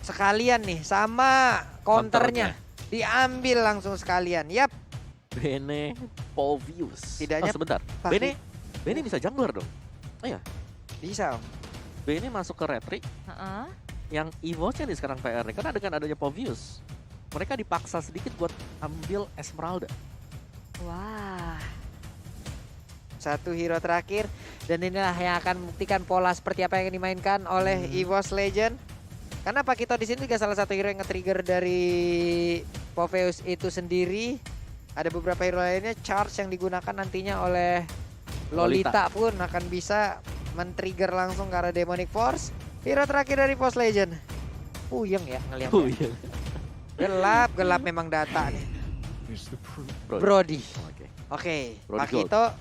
sekalian nih sama counternya. Diambil langsung sekalian. Yap. Bene Povius. Tidaknya sebentar. Bene bisa jungler dong. Oh ya, bisa Om. Bene masuk ke retrik. Yang Evo-nya nih sekarang PR nih. Karena dengan adanya Povius, mereka dipaksa sedikit buat ambil Esmeralda. Wah. Satu hero terakhir. Dan inilah yang akan membuktikan pola seperti apa yang dimainkan oleh EVOS Legend. Karena Pakito di sini juga salah satu hero yang nge-trigger dari Povius itu sendiri. Ada beberapa hero lainnya, charge yang digunakan nantinya oleh Lolita pun akan bisa men-trigger langsung ke arah Demonic Force. Hero terakhir dari EVOS Legend. Puyeng ya ngeliatnya. Gelap memang data nih. Brody. Oke, Pakito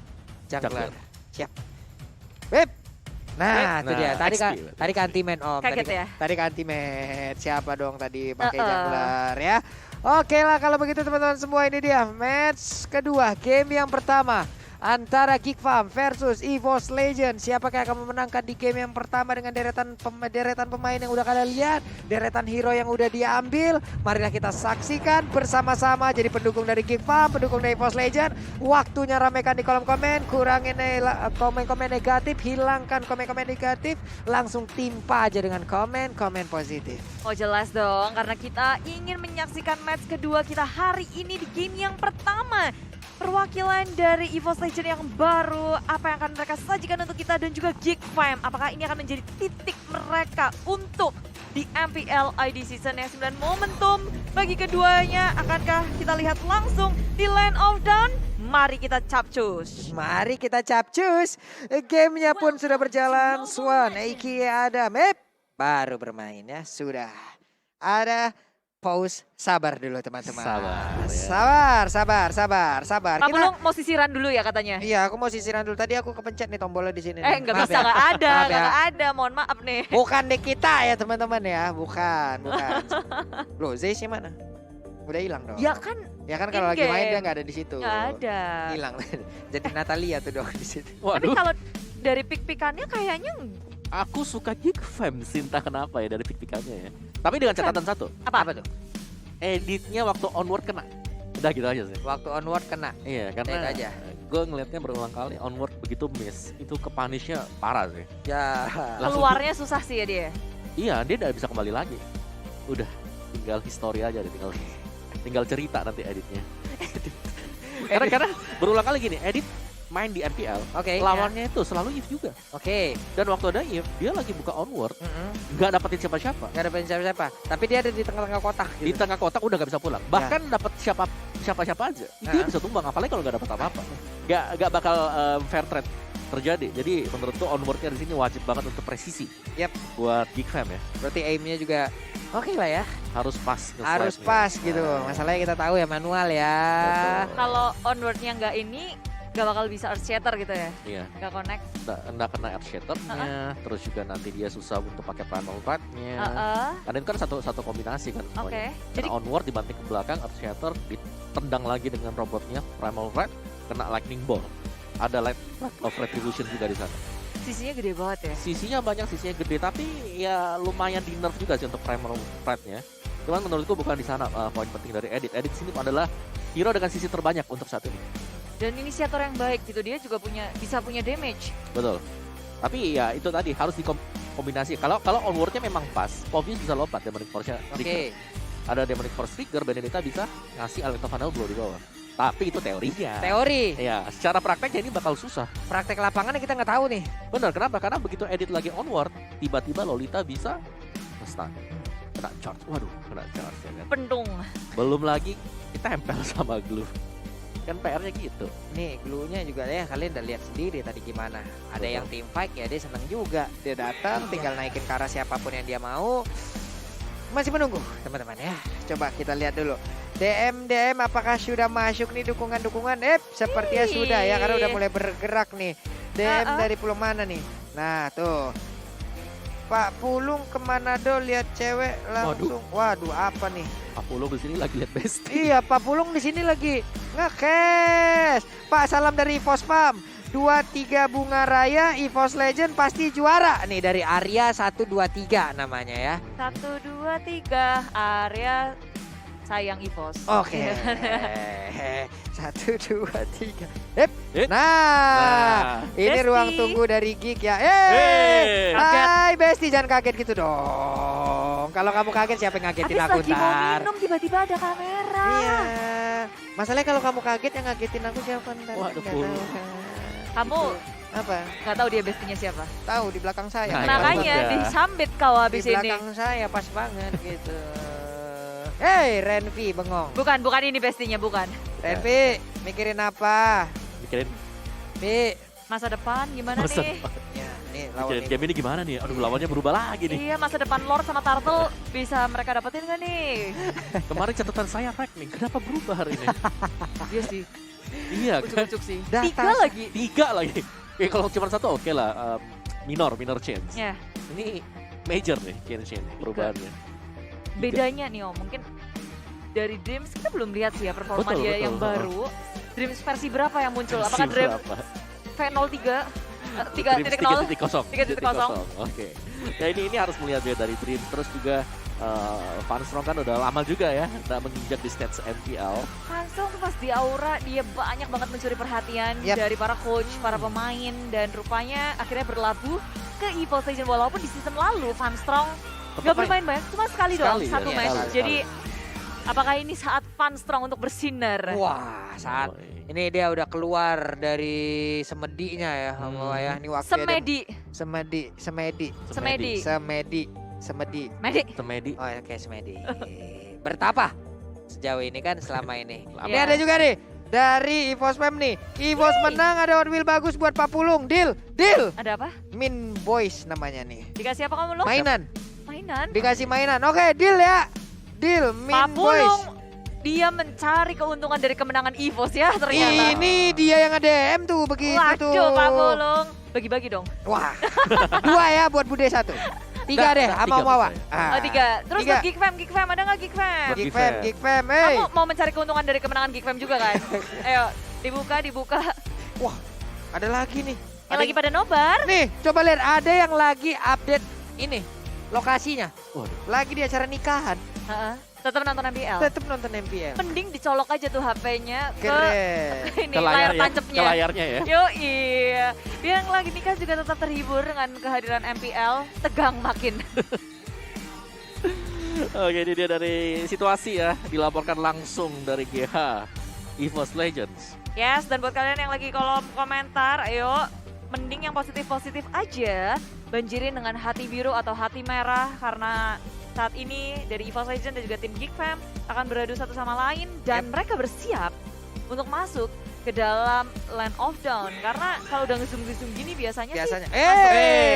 jungler. Siap. Web. Nah, itu dia. Tadi kan anti-man Om. Kaget ya? Tadi kan anti-man. Siapa dong tadi pakai jungler ya? Oke lah kalau begitu teman-teman semua, ini dia match kedua, game yang pertama antara Geek Farm versus EVOS Legend. Siapakah yang akan memenangkan di game yang pertama dengan deretan pemain yang udah kalian lihat, deretan hero yang udah diambil. Marilah kita saksikan bersama-sama. Jadi pendukung dari Geek Farm, pendukung dari EVOS Legend, waktunya ramekan di kolom komen, kurangin komen-komen negatif, hilangkan komen-komen negatif, langsung timpa aja dengan komen-komen positif. Oh jelas dong, karena kita ingin menyaksikan match kedua kita hari ini di game yang pertama. Perwakilan dari EVOS Legend yang baru, apa yang akan mereka sajikan untuk kita dan juga Geek Fam. Apakah ini akan menjadi titik mereka untuk di MPL ID Season yang 9 momentum bagi keduanya? Akankah kita lihat langsung di Land of Dawn? Mari kita capcus. Mari kita capcus. Gamenya pun sudah berjalan. Swan, Eiki, Adam, baru bermain ya. Sudah ada pause. Sabar dulu teman-teman. Sabar. Pak Pulung mau sisiran dulu ya katanya? Iya, aku mau sisiran dulu. Tadi aku kepencet nih tombolnya di sini. Nggak bisa, nggak ada. Mohon maaf nih. Bukan di kita ya teman-teman ya, bukan. Loh, Zeiss mana? Udah hilang dong. Ya kan kalau lagi main dia nggak ada di situ. Nggak ada. Hilang. Jadi Natalia tuh dong di situ. Tapi kalau dari pick-pickannya kayaknya Aku suka Geek Fam sih, entah kenapa ya dari pick-pickannya ya. Tapi dengan catatan satu. Apa tuh? Editnya waktu onward kena. Udah gitu aja sih. Waktu onward kena. Iya, karena aja. Gue ngelihatnya berulang kali onward begitu miss. Itu ke punishnya parah sih. Ya. Keluarnya susah sih ya dia. Iya, dia udah bisa kembali lagi. Udah, tinggal history aja deh, tinggal cerita nanti editnya. karena berulang kali gini, edit main di MPL, lawannya itu selalu Eve juga. Dan waktu ada Eve, dia lagi buka onward, nggak dapetin siapa-siapa. Tapi dia ada di tengah-tengah kotak. Gitu. Di tengah kotak udah nggak bisa pulang. Bahkan dapat siapa-siapa aja, dia bisa tumbang. Apalagi kalau nggak dapat apa-apa, nggak bakal fair trade terjadi. Jadi menurutku onwardnya di sini wajib banget untuk presisi. Buat Geek Fam ya. Berarti aimnya juga oke lah ya. Harus pas. Harus pas gitu. Masalahnya kita tahu ya manual ya. Kalau onwardnya nggak ini, nggak bakal bisa Earth Shatter gitu ya? Iya. Nggak connect? Nggak kena Earth Shatter-nya, terus juga nanti dia susah untuk pakai Primal Ride-nya. Karena itu kan satu kombinasi kan. Jadi onward dibanting ke belakang, Earth Shatter, ditendang lagi dengan robotnya, Primal Ride, kena Lightning Ball. Ada Light of Retribution juga di sana. Sisinya gede banget ya? Sisinya banyak, sisinya gede, tapi ya lumayan di nerf juga sih untuk Primal Ride-nya. Cuman menurutku bukan di sana poin penting dari edit. Edit sini adalah hero dengan sisi terbanyak untuk saat ini. Dan inisiator yang baik gitu, dia juga bisa punya damage. Betul. Tapi ya itu tadi harus dikombinasi. Kalau onwardnya memang pas, Povius bisa lompat Demonic Force-nya. Ada Demonic Force trigger, Benedetta bisa ngasih Element of Final Blow di bawah. Tapi itu teorinya. Teori. Ya, secara prakteknya ini bakal susah. Praktek lapangannya kita nggak tahu nih. Benar, kenapa? Karena begitu edit lagi onward, tiba-tiba Lolita bisa stun. Kena charge. Waduh, kena charge ya kan. Pentung. Belum lagi kita tempel sama glue. Kan PR-nya gitu. Nih glue-nya juga ya, kalian udah lihat sendiri tadi gimana. Ada yang team fight ya, dia seneng juga. Dia datang tinggal naikin ke arah siapapun yang dia mau. Masih menunggu teman-teman ya. Coba kita lihat dulu. DM apakah sudah masuk nih dukungan-dukungan? Sepertinya sudah ya, karena udah mulai bergerak nih. DM dari Pulung mana nih? Nah tuh. Pak Pulung ke Manado lihat cewek langsung. Waduh, apa nih? Pak Pulung di sini lagi lihat besti. Iya, Pak Pulung di sini lagi ngekes. Pak, salam dari EVOS Farm. 2-3 Bunga Raya, EVOS Legend pasti juara. Nih dari Arya 1-2-3 namanya ya. 1, 2, 3. Arya sayang EVOS. Oke. 1, 2, 3. Eh. Nah, ini Besti. ruang tunggu dari Geek ya. Hey. Hai Besti, jangan kaget gitu dong. Kalau kamu kaget siapa yang ngagetin Habis aku lagi mau ntar? minum tiba-tiba ada kamera. Iya. Masalahnya kalau kamu kaget yang ngagetin aku siapa ntar? Waduh, Nggak Pul. tahu kan. Kamu Apa? nggak tahu dia bestinya siapa. Tahu di belakang saya. Nah, Makanya udah. disambit kau di habis ini. belakang saya pas banget gitu. Hey Renvi bengong. Bukan ini bestinya, bukan. Renvi mikirin apa? Mikirin, Vi. Masa depan gimana Masa nih? Ya, nih lawan mikirin ini. game ini gimana nih? Aduh, lawannya berubah lagi nih. Iya, masa depan Lord sama Turtle bisa mereka dapetin gak nih? Kemarin catatan saya Rek nih, kenapa berubah hari ini? Iya sih, Iya kan? ucuk-ucuk sih. Data 3 lagi. 3 lagi. Ya kalau cuma 1 oke lah. Minor change. Ya, Ini major nih change perubahannya. bedanya nih Om, mungkin dari Dreams kita belum lihat sih ya performa Betul, dia betul. yang baru. Dreams versi berapa yang muncul? Versi Apakah Dreams berapa? V03? Dreams 3.0? 3.0. 3.0. Oke. Ya ini harus melihat ya dari Dream. Terus juga Fanstrong kan udah lama juga ya udah menginjak di stage MPL. Hansel tuh pas di Aura dia banyak banget mencuri perhatian Yap. dari para coach, para pemain, dan rupanya akhirnya berlabuh ke EVOS Legends walaupun di season lalu Van Strong nggak bermain banyak, cuma sekali doang, Sekali, satu ya, match. sekali, Jadi apakah ini saat Van Strong untuk bersinar? Wah, saat ini dia udah keluar dari semedinya ya, ya. Ini waktunya Semedi, semedi. Medi. Temedi. Oh, oke semedi. Bertapa sejauh ini kan selama ini. Lama. Ini ada juga nih dari EVOS Fam nih. EVOS menang, ada Hot Wheel bagus buat Papulung. Deal. Ada apa? Min Boys namanya nih. Dikasih apa kamu lo? Mainan. Mainan. Dikasih mainan. Oke, deal ya. Deal Min Boys. Papulung, dia mencari keuntungan dari kemenangan EVOS ya ternyata. Ini dia yang nge-DM tuh begitu tuh. Waduh, Papulung. Bagi-bagi dong. Wah. 2 ya buat Bude 1. 3 deh sama tiga Mawa. menurut Oh, 3. Terus tiga. buat Geek Fam, ada nggak Geek Fam? Geek Fam, hey. Kamu mau mencari keuntungan dari kemenangan Geek Fam juga kan? Ayo, dibuka. Wah, ada lagi nih. Yang lagi pada nobar. Nih, coba lihat ada yang lagi update ini lokasinya. Waduh. Lagi di acara nikahan, Heeh. Tetap nonton MPL. tetap nonton MPL. Mending dicolok aja tuh HP-nya ke Keren. ini Ke layar layar ya, tancapnya. ke layarnya ya. Yo iya. Biar yang lagi nikah juga tetap terhibur dengan kehadiran MPL. Tegang makin. Oke, ini dia dari situasi ya, dilaporkan langsung dari GH EVOS Legends. Yes, dan buat kalian yang lagi kolom komentar, ayo mending yang positif-positif aja. Banjirin dengan hati biru atau hati merah karena saat ini dari EVOS Legends dan juga tim Geek Fam akan beradu satu sama lain dan mereka bersiap untuk masuk ke dalam Land of Dawn karena kalau udah nge-zoom gini biasanya sih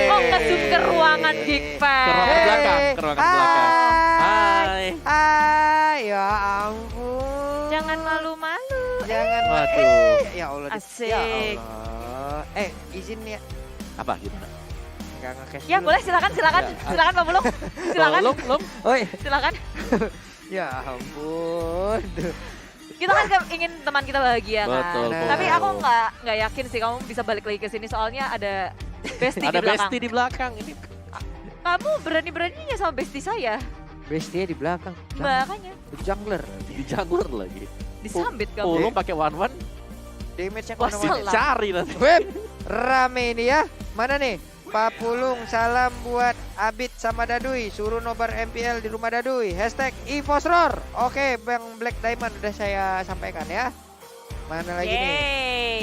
Oh, nge-zoom ke ruangan Geek Fam. Ke ruangan belakang, ke ruangan belakang. Hai. Hai, ya ampun. Jangan malu-malu. Jangan. Waduh. Ya Allah. Asik. Ya Allah. Izin ya. Apa gimana? Enggak nge-cash Ya dulu. boleh, silakan Pak Bulung. Silakan. Lom. Silakan. Ya ampun. Kita kan ingin teman kita bahagia kan. Betul. Nah. Tapi aku nggak yakin sih kamu bisa balik lagi ke sini soalnya ada bestie Ada di belakang. bestie di belakang ini. Kamu berani-beraninya sama bestie saya. Bestie di belakang. Makanya Jungler. Di jungler lagi. disambit kamu. Pulung pakai one Damage-nya Wah, kemana-mana. salah. cari nanti. Web, rame ini ya. Mana nih? Pak Pulung, salam buat Abid sama Dadui. Suruh nobar MPL di rumah Dadui. Hashtag EVOSROR. Oke, Bang Black Diamond udah saya sampaikan ya. Mana lagi nih? Yeay.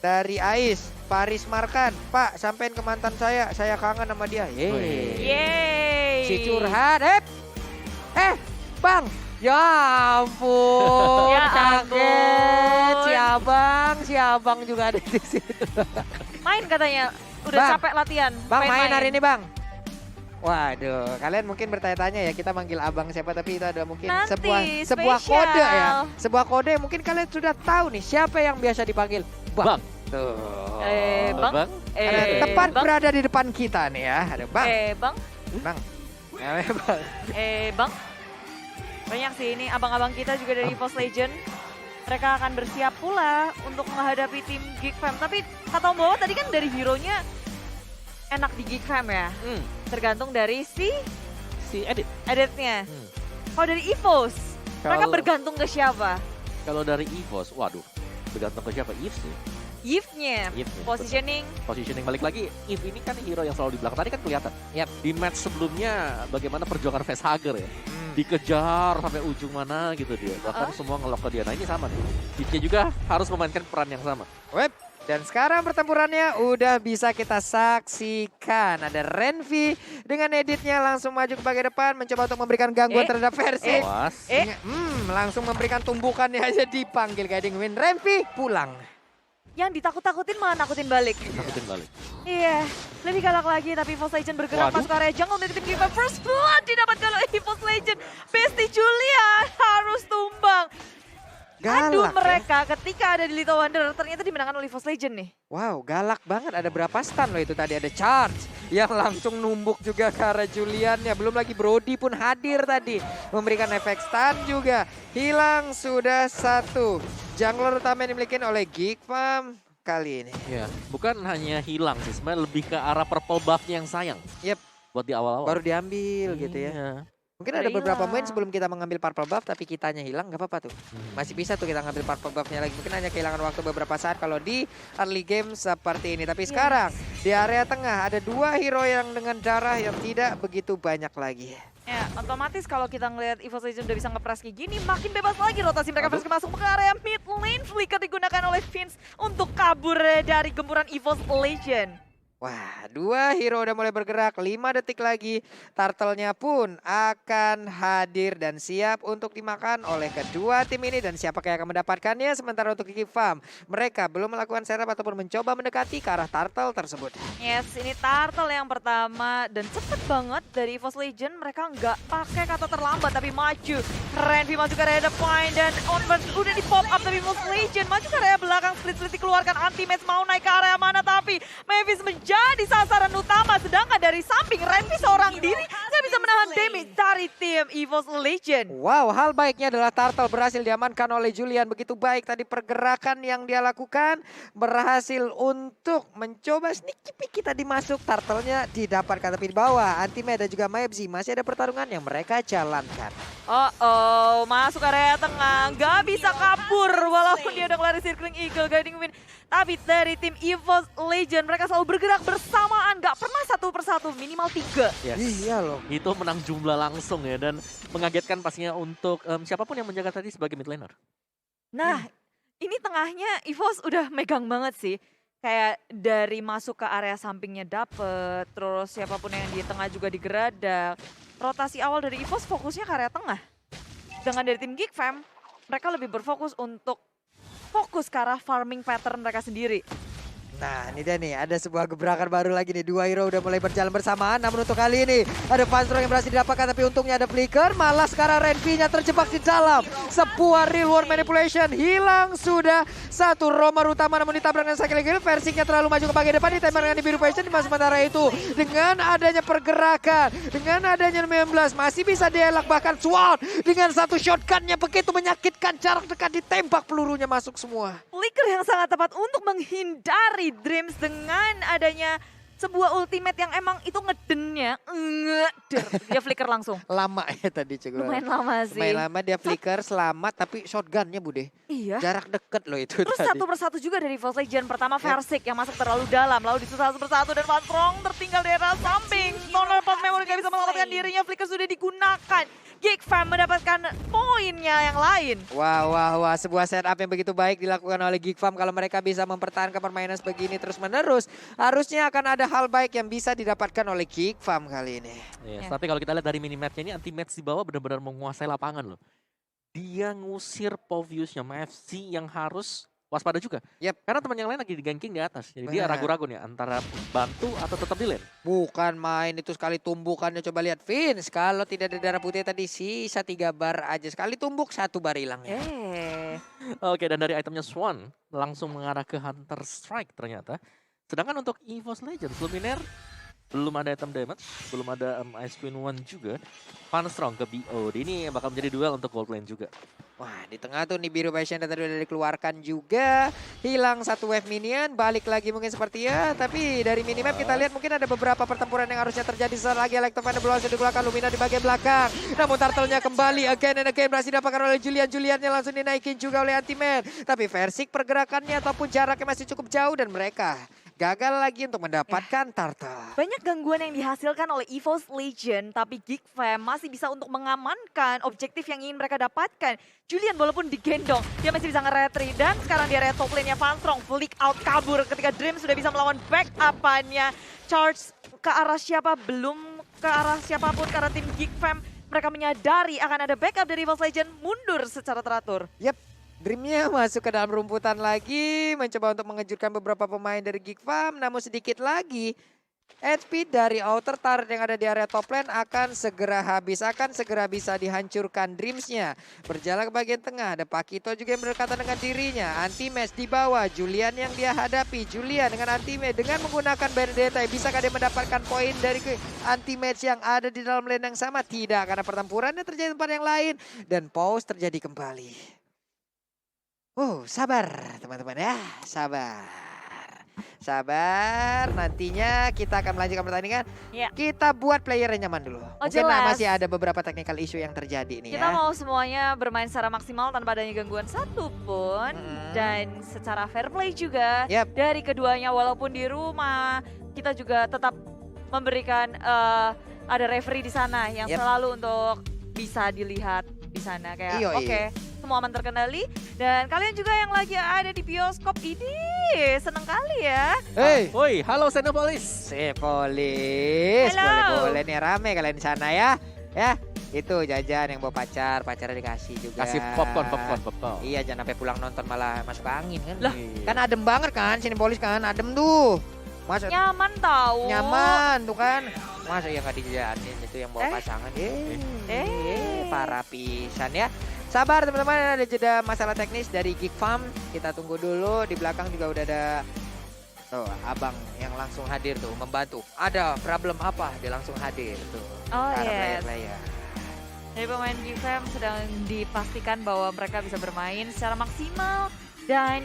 Dari Ais, Paris Markan. Pak, sampein ke mantan saya kangen sama dia. Wih. Yeay. Si curhat. Bang. Ya ampun, Ya kaget. ampun. Si abang juga ada di situ. Main katanya. Udah Bang. capek latihan. Bang pengen main hari ini bang. Waduh, kalian mungkin bertanya-tanya ya kita manggil abang siapa tapi itu adalah mungkin Nanti, sebuah spesial. kode ya. Sebuah kode yang mungkin kalian sudah tahu nih siapa yang biasa dipanggil bang. Tuh. Bang. Karena tepat Bang. berada di depan kita nih ya. Ada bang. Bang. Bang. Namanya bang. Bang. Banyak sih ini abang-abang kita juga dari EVOS Legend. mereka akan bersiap pula untuk menghadapi tim Geek Fam. Tapi kata Om Bawa tadi kan dari hero-nya enak di Geek Fam ya. Tergantung dari si editnya. Kalau dari EVOS, mereka bergantung ke siapa? Kalau dari EVOS, waduh, bergantung ke siapa? Eve sih. Eve-nya, positioning. Positioning balik lagi, Eve ini kan hero yang selalu di belakang. Tadi kan kelihatan. Di match sebelumnya bagaimana perjuangan Facehugger ya. Dikejar sampai ujung mana gitu dia. Bahkan semua ngelok ke dia. Nah ini sama nih. Eve-nya juga harus memainkan peran yang sama. Dan sekarang pertempurannya udah bisa kita saksikan. Ada Renvi dengan editnya langsung maju ke bagian depan. Mencoba untuk memberikan gangguan terhadap Versi. Langsung memberikan tumbukannya aja dipanggil Guiding Wind. Renvi pulang. Yang ditakut-takutin malah nakutin balik. Iya, lebih galak lagi tapi EVOS Legend bergerak masuk area jungle dari tim Giva. First blood didapatkan oleh EVOS Legend. Besti Julian harus tumbang. Aduh mereka ketika ada di Little Wonder ternyata dimenangkan oleh EVOS Legend nih. Wow, galak banget. Ada berapa stun loh itu tadi. Ada charge yang langsung numbuk juga ke arah Juliannya. Belum lagi Brody pun hadir tadi. Memberikan efek stun juga. Hilang sudah satu. Jungler utama yang dimiliki oleh Geek Fam kali ini. Ya, bukan hanya hilang sih. Sebenarnya lebih ke arah purple buff-nya yang sayang. Buat di awal-awal. Baru diambil gitu ya. Mungkin ada beberapa poin sebelum kita mengambil purple buff tapi kitanya hilang, nggak apa-apa tuh. Masih bisa tuh kita ngambil purple buff-nya lagi. Mungkin hanya kehilangan waktu beberapa saat kalau di early game seperti ini. Tapi sekarang di area tengah ada dua hero yang dengan darah yang tidak begitu banyak lagi. Ya, otomatis kalau kita ngelihat EVOS Legend udah bisa nge-press kayak gini, makin bebas lagi rotasi mereka harus masuk ke area mid lane. Flicker digunakan oleh Vince untuk kabur dari gempuran EVOS Legend. Wah, dua hero udah mulai bergerak, 5 detik lagi. Turtle-nya pun akan hadir dan siap untuk dimakan oleh kedua tim ini. Dan siapa yang akan mendapatkannya? Sementara untuk Geek Fam, mereka belum melakukan serap ataupun mencoba mendekati ke arah Turtle tersebut. Yes, ini Turtle yang pertama dan cepet banget dari EVOS Legend. Mereka nggak pakai kata terlambat tapi maju. Renvi maju ke area depan dan onward udah di pop up tapi EVOS Legend maju ke area belakang. Split dikeluarkan, anti-match mau naik ke area mana tapi Mavis jadi sasaran utama, sedangkan dari samping Renvi seorang diri nggak bisa menahan damage dari tim EVOS Legend. Wow, hal baiknya adalah Turtle berhasil diamankan oleh Julian. Begitu baik tadi pergerakan yang dia lakukan, berhasil untuk mencoba sneaky peek kita dimasuk. Turtle-nya didapatkan tapi di bawah. Anti-Med dan juga Mavzi masih ada pertarungan yang mereka jalankan. Masuk area tengah, nggak bisa kabur walaupun dia udah kelar circling eagle guiding win. Tapi dari tim EVOS Legend mereka selalu bergerak bersamaan, nggak pernah satu persatu, minimal 3. Iya loh. Itu menang jumlah langsung ya dan mengagetkan pastinya untuk siapapun yang menjaga tadi sebagai mid laner. Nah, ini tengahnya EVOS udah megang banget sih. Kayak dari masuk ke area sampingnya dapet, terus siapapun yang di tengah juga digeradak. Rotasi awal dari EVOS fokusnya ke area tengah. Dengan dari tim Geek Fam, mereka lebih berfokus untuk fokus ke arah farming pattern mereka sendiri. Nah ini dia nih, ada sebuah gebrakan baru lagi nih. Dua hero udah mulai berjalan bersamaan. Namun untuk kali ini ada Funstrong yang berhasil didapatkan. Tapi untungnya ada Flicker. Malah sekarang Renvi-nya terjebak di dalam sebuah real world manipulation. Hilang sudah satu romer utama namun ditabrak dengan Sakil Gil. Versinya terlalu maju ke bagian depan. Ditembak dengan di biru passion. Di masa sementara itu dengan adanya pergerakan, dengan adanya 19 masih bisa dielak. Bahkan Sword dengan satu shotgunnya begitu menyakitkan. Jarak dekat ditembak, pelurunya masuk semua. Flicker yang sangat tepat untuk menghindari Dreams dengan adanya sebuah ultimate yang emang itu ngedennya dia flicker langsung. Lama ya tadi juga. Lumayan lama sih. Lumayan lama dia flicker selamat tapi shotgunnya Bude. Iya. Jarak deket loh itu. Terus tadi. satu persatu juga dari EVOS Legend. Pertama Versik yang masuk terlalu dalam. Lalu disusul satu persatu dan Funstrong tertinggal di arah samping. Toner Pot Memory gak bisa menyelamatkan dirinya. Flicker sudah digunakan. Geek Fam mendapatkan poinnya yang lain. Wah. Sebuah setup yang begitu baik dilakukan oleh Geek Fam. Kalau mereka bisa mempertahankan permainan sebegini terus menerus. Harusnya akan ada hal baik yang bisa didapatkan oleh Geek Fam kali ini. Yes, tapi kalau kita lihat dari minimapnya ini anti-match di bawah benar-benar menguasai lapangan loh. Dia ngusir Poviusnya MFC yang harus waspada juga. Karena teman yang lain lagi diganking di atas. Jadi dia ragu-ragu nih antara bantu atau tetap di lane. Bukan main itu sekali tumbukannya. Coba lihat Vince. Kalau tidak ada darah putih tadi sisa 3 bar aja. Sekali tumbuk 1 bar hilang. Oke, dan dari itemnya Swan langsung mengarah ke Hunter Strike ternyata. Sedangkan untuk EVOS Legends, Luminaire belum ada item damage, belum ada Ice Queen 1 juga. Funstrong ke BO. Ini bakal menjadi duel untuk gold lane juga. Wah, di tengah tuh nih biru passion tadi udah dikeluarkan juga. Hilang satu wave minion, balik lagi mungkin seperti ya. Tapi dari minimap kita lihat mungkin ada beberapa pertempuran yang harusnya terjadi. Setelah lagi Electrovine belum dikeluarkan, Lumina di bagian belakang. Namun turtle-nya kembali again and again berhasil didapatkan oleh Julian. Juliannya langsung dinaikin juga oleh Anti-Man. Tapi Versik pergerakannya ataupun jaraknya masih cukup jauh dan mereka gagal lagi untuk mendapatkan turtle. Banyak gangguan yang dihasilkan oleh EVOS Legend, tapi Geek Fam masih bisa untuk mengamankan objektif yang ingin mereka dapatkan. Julian walaupun digendong, dia masih bisa nge-retry. Dan sekarang di area top lane-nya Vanstrong, flick out kabur ketika Dream sudah bisa melawan back-up-annya. Charge ke arah siapa? Belum ke arah siapapun karena tim Geek Fam. Mereka menyadari akan ada backup dari EVOS Legend, mundur secara teratur. Yap. Dreamnya masuk ke dalam rumputan lagi, mencoba untuk mengejutkan beberapa pemain dari Geek Fam, namun sedikit lagi HP dari outer turret yang ada di area top lane akan segera habis, akan segera bisa dihancurkan Dreams-nya. Berjalan ke bagian tengah, ada Pakito juga yang berdekatan dengan dirinya, Anti-Match di bawah, Julian yang dia hadapi, Julian dengan Anti-Match dengan menggunakan Benedetta, bisakah dia mendapatkan poin dari Anti-Match yang ada di dalam lane yang sama? Tidak, karena pertempurannya terjadi di tempat yang lain dan pause terjadi kembali. Sabar teman-teman ya, sabar. Sabar, nantinya kita akan melanjutkan pertandingan. Ya. Kita buat playernya nyaman dulu. Mungkin jelas. masih ada beberapa technical issue yang terjadi nih Kita ya. mau semuanya bermain secara maksimal tanpa adanya gangguan satupun. Dan secara fair play juga Yap. dari keduanya walaupun di rumah. Kita juga tetap memberikan ada referee di sana yang Yap. selalu untuk bisa dilihat di sana kayak Iyo, oke. Semua aman terkendali dan kalian juga yang lagi ada di bioskop ini seneng kali ya. Hey, Woi, halo Xenopolis. Sepolis, Halo. boleh nih rame kalian di sana ya. Ya, itu jajan yang bawa pacarnya dikasih juga. Kasih popcorn. Iya, jangan sampai pulang nonton malah masuk angin kan. Lah, Kan adem banget kan, Cinepolis kan, adem tuh. Masa nyaman tahu. nyaman tuh kan. Masa ya nggak dijajanin itu yang bawa pasangan. Para pisan ya. Sabar teman-teman, ada jeda masalah teknis dari Geek Fam. Kita tunggu dulu, di belakang juga udah ada tuh abang yang langsung hadir tuh membantu. Ada problem apa? Dia langsung hadir tuh. Oh Para yes. player-player. Dari pemain GFM sedang dipastikan bahwa mereka bisa bermain secara maksimal dan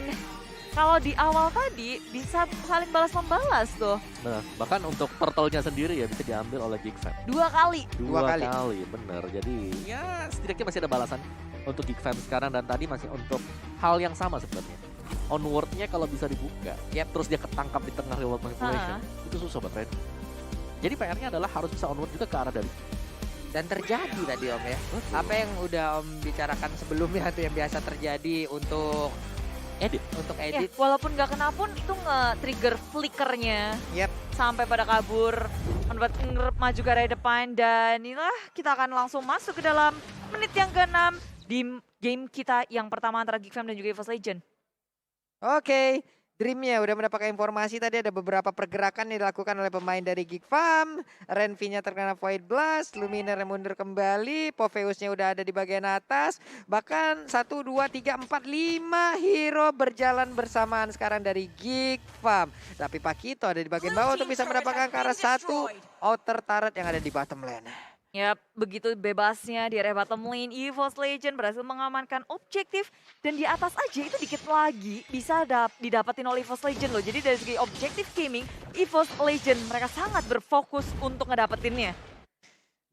kalau di awal tadi bisa saling balas-membalas tuh. Benar. Bahkan untuk turtle-nya sendiri ya bisa diambil oleh Geek Fam. 2 kali. Dua kali. Bener. Jadi ya setidaknya masih ada balasan untuk Geek Fam sekarang dan tadi masih untuk hal yang sama sebenarnya. Onward-nya kalau bisa dibuka, terus dia ketangkap di tengah reward manipulation, itu susah buat Red. Jadi PR-nya adalah harus bisa onward juga ke arah dari. Dan terjadi tadi Om ya. Apa yang udah Om bicarakan sebelumnya tuh yang biasa terjadi untuk Edit. Ya, walaupun nggak kena pun itu nge-trigger flickernya. Yap. Sampai pada kabur, membuat maju ke area depan dan inilah kita akan langsung masuk ke dalam menit yang ke-6 di game kita yang pertama antara Geek Fam dan juga EVOS Legend. Oke, Dreamnya udah mendapatkan informasi tadi ada beberapa pergerakan yang dilakukan oleh pemain dari Geek Fam. Renvi-nya terkena Void Blast, Luminar mundur kembali, Poveus-nya udah ada di bagian atas. Bahkan 1, 2, 3, 4, 5 hero berjalan bersamaan sekarang dari Geek Fam. Tapi Pakito ada di bagian bawah untuk bisa mendapatkan ke arah satu outer turret yang ada di bottom lane. Ya, begitu bebasnya di area bottom lane, EVOS Legend berhasil mengamankan objektif dan di atas aja itu dikit lagi bisa didapetin oleh EVOS Legend loh. Jadi dari segi objektif gaming, EVOS Legend mereka sangat berfokus untuk ngedapetinnya.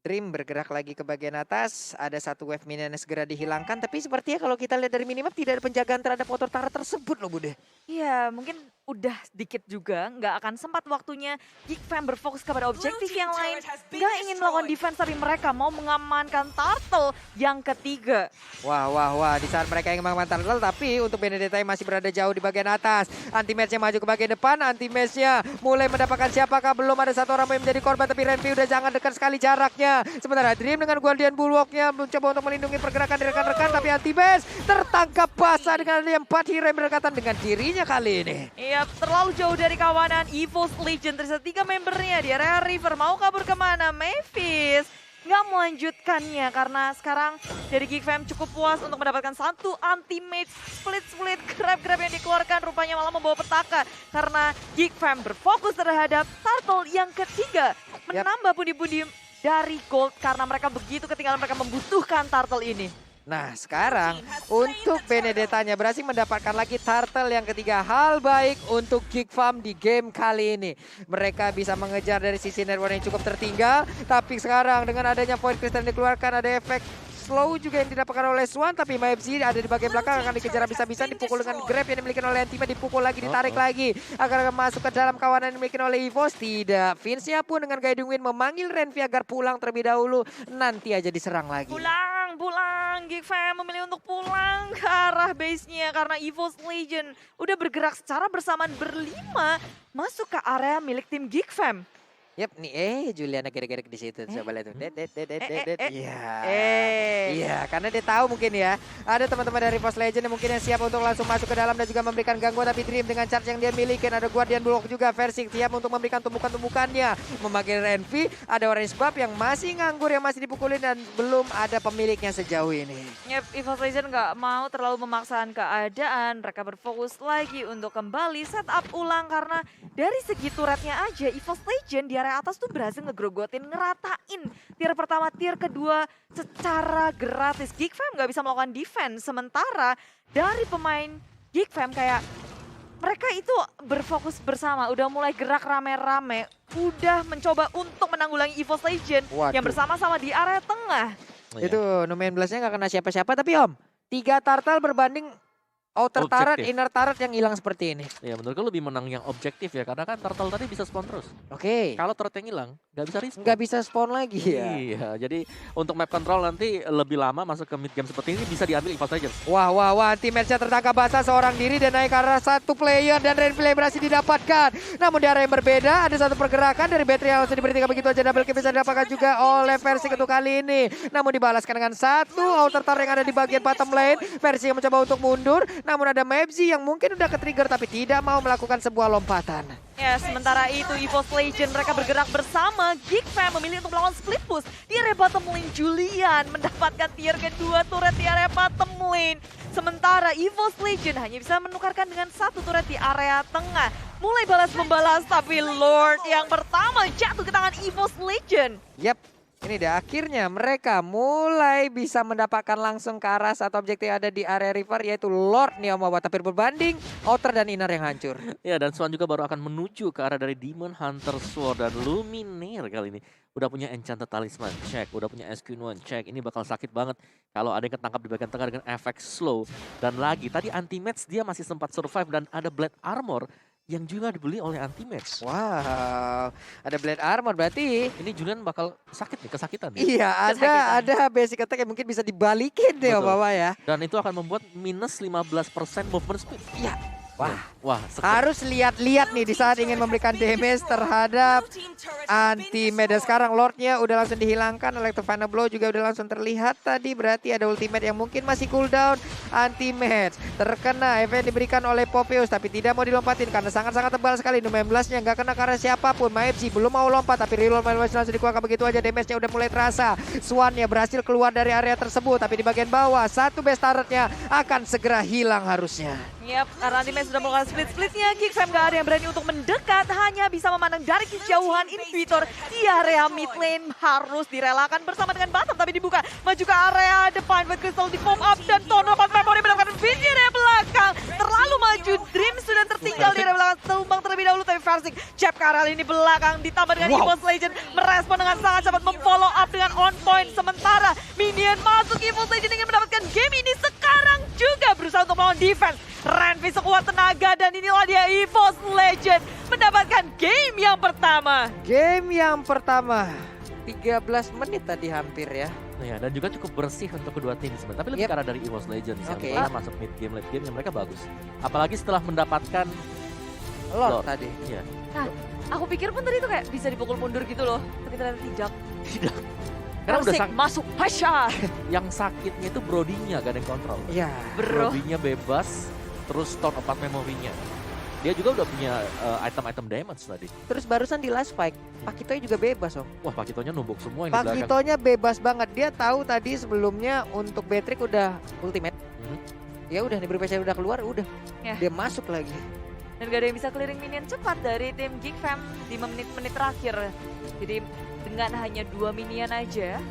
Dream bergerak lagi ke bagian atas, ada satu wave minion yang segera dihilangkan, tapi sepertinya kalau kita lihat dari minimap tidak ada penjagaan terhadap outer turret tersebut loh Bude. Iya, mungkin udah sedikit juga, nggak akan sempat waktunya Geek Fam berfokus kepada objektif yang lain. Nggak ingin melakukan defense, tapi mereka mau mengamankan turtle yang ketiga. Wah, di saat mereka ingin mengamankan turtle, tapi untuk Benedetta yang masih berada jauh di bagian atas. Anti-match-nya maju ke bagian depan, anti-match-nya mulai mendapatkan siapakah, belum ada satu orang yang menjadi korban, tapi Renvi udah jangan dekat sekali jaraknya. Sementara Dream dengan Guardian Bulwark-nya mencoba untuk melindungi pergerakan dari rekan-rekan, tapi anti-match tertangkap basah dengan 4 hero yang berdekatan dengan dirinya kali ini. Iya, terlalu jauh dari kawanan EVOS Legend. Tersisa 3 membernya di area River. Mau kabur kemana? Mavis nggak melanjutkannya karena sekarang dari Geek Fam cukup puas untuk mendapatkan satu anti-mage split grab yang dikeluarkan. Rupanya malah membawa petaka karena Geek Fam berfokus terhadap turtle yang ketiga. Menambah pundi-pundi dari gold karena mereka begitu ketinggalan, mereka membutuhkan turtle ini. Nah sekarang untuk Benedettanya berhasil mendapatkan lagi turtle yang ketiga. Hal baik untuk Geek Farm di game kali ini. Mereka bisa mengejar dari sisi network yang cukup tertinggal. Tapi sekarang dengan adanya Void Crystal yang dikeluarkan ada efek slow juga yang didapatkan oleh Swan, tapi Mavzi ada di bagian belakang akan dikejar habis-habisan, dipukul dengan grab yang dimiliki oleh Antima, dipukul lagi, ditarik lagi agar masuk ke dalam kawanan yang dimiliki oleh EVOS. Tidak, Vince-nya pun dengan Guiding Wind memanggil Renvi agar pulang terlebih dahulu, nanti aja diserang lagi. Pulang, Geek Fam memilih untuk pulang ke arah base-nya karena EVOS Legend udah bergerak secara bersamaan berlima masuk ke area milik tim Geek Fam. Yap, nih Juliana gerak-gerak di situ. Coba lihat tuh. Iya. Iya, karena dia tahu mungkin ya. Ada teman-teman dari EVOS Legend yang mungkin yang siap untuk langsung masuk ke dalam dan juga memberikan gangguan, tapi Dream dengan charge yang dia miliki. Ada Guardian Block juga, Versing siap untuk memberikan tumbukan-tumbukannya. Memanggil Renvi, ada Orange Buff yang masih nganggur, yang masih dipukulin dan belum ada pemiliknya sejauh ini. Yep, EVOS Legend nggak mau terlalu memaksakan keadaan. Mereka berfokus lagi untuk kembali setup ulang karena dari segi turretnya aja EVOS Legend di area atas tuh berhasil ngegrogotin, ngeratain tier pertama, tier kedua secara gratis. Geek Fam nggak bisa melakukan defense, sementara dari pemain Geek Fam kayak mereka itu berfokus bersama, udah mulai gerak rame-rame, udah mencoba untuk menanggulangi EVOS Legend yang bersama-sama di area tengah. Itu Numen Blast-nya nggak kena siapa-siapa, tapi Om, 3 turtle berbanding outer turret, inner turret yang hilang seperti ini. Ya menurutku lebih menang yang objektif ya, karena kan turtle tadi bisa spawn terus. Oke. Kalau turret yang hilang, nggak bisa respawn. Nggak bisa spawn lagi ya. Iya, jadi untuk map control nanti lebih lama masuk ke mid game seperti ini bisa diambil EVOS Legends. Wah, teammates-nya tertangkap basah seorang diri dan naik ke arah satu player dan Renvi berhasil didapatkan. Namun di area yang berbeda, ada satu pergerakan dari Battery yang langsung diberhentikan begitu aja. Double kill bisa didapatkan juga oleh Versi untuk kali ini. Namun dibalaskan dengan satu outer turret yang ada di bagian bottom lane. Versi yang mencoba untuk mundur, namun ada Mavzi yang mungkin udah ke-trigger tapi tidak mau melakukan sebuah lompatan. Ya, sementara itu EVOS Legend mereka bergerak bersama. Geek Fam memilih untuk melawan split push di area bottom lane. Julian mendapatkan tier kedua turret di area bottom lane. Sementara EVOS Legend hanya bisa menukarkan dengan satu turret di area tengah. Mulai balas-membalas tapi Lord yang pertama jatuh ke tangan EVOS Legend. Yap. Ini deh akhirnya mereka mulai bisa mendapatkan langsung ke arah satu objektif yang ada di area river, yaitu Lord Neomawa. Tapi berbanding outer dan inner yang hancur. Ya, dan Swan juga baru akan menuju ke arah dari Demon Hunter Sword dan Luminaire kali ini. Udah punya Enchanted Talisman, check. Udah punya SQ1, check. Ini bakal sakit banget kalau ada yang ketangkap di bagian tengah dengan efek slow. Dan lagi, tadi anti-match dia masih sempat survive dan ada Blade Armor yang juga dibeli oleh anti-match. Wow, ada Blade Armor berarti. Ini Julian bakal sakit nih, kesakitan. Iya, ada basic attack yang mungkin bisa dibalikin deh Bapak ya. Dan itu akan membuat minus 15% movement speed. Iya. Wah, harus lihat-lihat nih di saat ingin memberikan damage terhadap anti-match. Sekarang Lordnya udah langsung dihilangkan, Electrofana Blow juga udah langsung terlihat tadi. Berarti ada ultimate yang mungkin masih cooldown. Anti-match terkena event diberikan oleh Popeyus tapi tidak mau dilompatin karena sangat-sangat tebal sekali. Numen Blast-nya nggak kena karena siapapun. Mavzi belum mau lompat tapi reload langsung dikeluarkan begitu aja. Damage-nya udah mulai terasa. Swan-nya berhasil keluar dari area tersebut tapi di bagian bawah satu base turret-nya akan segera hilang harusnya. Yap, karena anti-match sudah melakukan split-splitnya. Geek Fam gak ada yang berani untuk mendekat, hanya bisa memandang dari kejauhan. Inhibitor di area mid lane harus direlakan bersama dengan bottom, tapi dibuka maju ke area depan. Void Crystal di pop up dan Tono dapat memory mendapatkan vision dari belakang. Terlalu maju, Dream sudah tertinggal di area belakang. Tumbang terlebih dahulu tapi Versing jab ke area ini belakang ditambah dengan EVOS Legend merespon dengan sangat cepat, memfollow up dengan on point. Sementara minion masuk, EVOS Legend ingin mendapatkan game ini sekarang juga berusaha untuk melawan defense. Renvi sekuat tenaga dan inilah dia EVOS Legend mendapatkan game yang pertama. Game yang pertama 13 menit tadi hampir ya. Ya, dan juga cukup bersih untuk kedua tim sebenarnya. Tapi lebih karena dari EVOS Legends yang telah masuk mid game, late game yang mereka bagus. Apalagi setelah mendapatkan Lord tadi. Iya. Nah, aku pikir pun tadi itu kayak bisa dipukul mundur gitu loh. Tapi ternyata tidak. Tidak. Karena udah masuk Hasha. Yang sakitnya itu Brody-nya gak ada yang kontrol. Iya. Brody-nya bebas, terus turn apart memorinya. Dia juga udah punya item-item damage tadi. Terus barusan di last fight, Pakitonya juga bebas Om. Wah, Pakitonya numbuk semua yang di belakang. Pakitonya bebas banget. Dia tahu tadi sebelumnya untuk Beatrix udah ultimate. Ya udah nih berpecah udah keluar, udah. Ya. Dia masuk lagi. Dan gak ada yang bisa clearing minion cepat dari tim Geek Fam di menit-menit terakhir. Jadi dengan hanya 2 minion aja